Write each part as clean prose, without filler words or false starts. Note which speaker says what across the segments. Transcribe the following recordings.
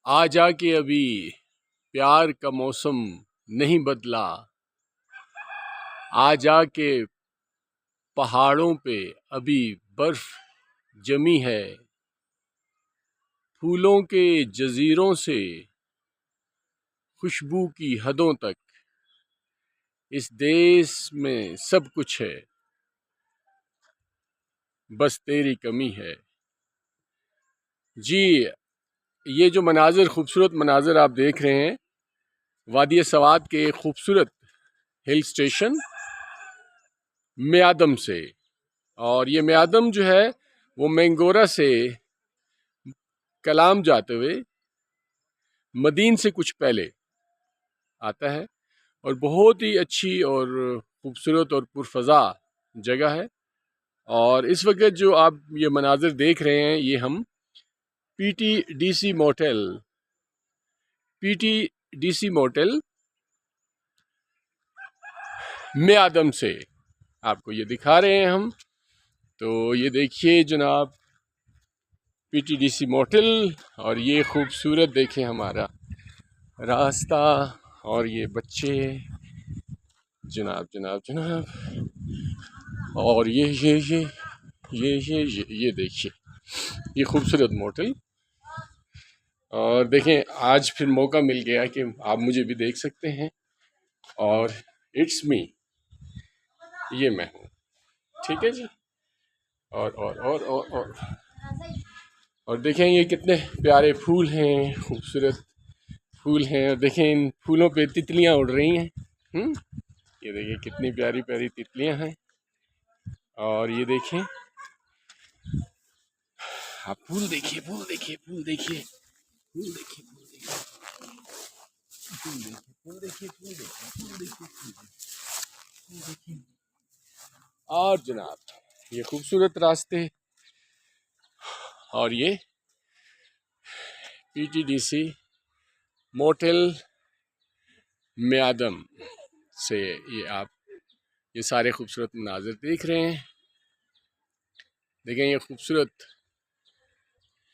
Speaker 1: आ जाके अभी प्यार का मौसम नहीं बदला, आ जाके पहाड़ों पे अभी बर्फ जमी है, फूलों के जजीरों से खुशबू की हदों तक इस देश में सब कुछ है, बस तेरी कमी है। जी, ये जो मनाजिर, खूबसूरत मनाजिर आप देख रहे हैं वादी सवात के खूबसूरत हिल स्टेशन म्यादम से, और ये म्यादम जो है वो मैंगोरा से कलाम जाते हुए मदीन से कुछ पहले आता है, और बहुत ही अच्छी और खूबसूरत और पुरफजा जगह है। और इस वक्त जो आप ये मनाजिर देख रहे हैं ये हम पीटीडीसी मोटेल म्यादम से आपको ये दिखा रहे हैं हम। तो ये देखिए जनाब, पीटीडीसी मोटेल, और ये खूबसूरत देखें हमारा रास्ता, और ये बच्चे, जनाब जनाब जनाब, और ये देखिए ये खूबसूरत मोटेल। और देखें, आज फिर मौका मिल गया कि आप मुझे भी देख सकते हैं, और इट्स मी, ये मैं हूँ, ठीक है जी। और देखें ये कितने प्यारे फूल हैं, खूबसूरत फूल हैं, और देखें इन फूलों पे तितलियां उड़ रही हैं। ये देखिए कितनी प्यारी प्यारी तितलियां हैं। और ये देखें आप, फूल देखिए, फूल देखिए, फूल देखिए, फूल देखिए, फूल देखिए, फूल देखिए, फूल देखिए, फूल देखिए, फूल देखिए, फूल देखिए। और जनाब ये खूबसूरत रास्ते, और ये पीटीडीसी मोटेल म्यादम से ये आप ये सारे खूबसूरत मनाजिर देख रहे हैं। देखें ये खूबसूरत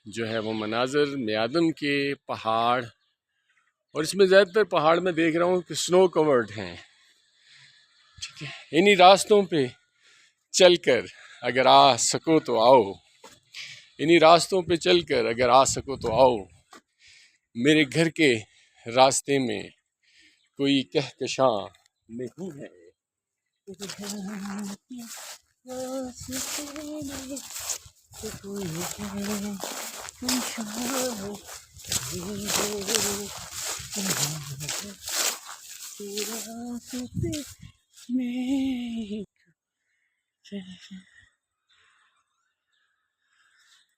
Speaker 1: जो है वो मनाजिर म्यादम के पहाड़, और इसमें ज़्यादातर पहाड़ में देख रहा हूँ कि स्नो कवर्ड हैं, ठीक है। इन्हीं रास्तों पे चलकर अगर आ सको तो आओ, इन्हीं रास्तों पे चलकर अगर आ सको तो आओ, मेरे घर के रास्ते में कोई कहकशां नहीं है।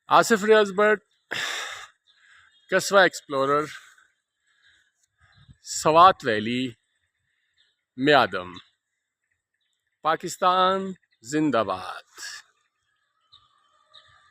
Speaker 1: आसिफ रियाज भट्ट, कस्बा एक्सप्लोरर, सवात वैली, म्यादम, पाकिस्तान जिंदाबाद।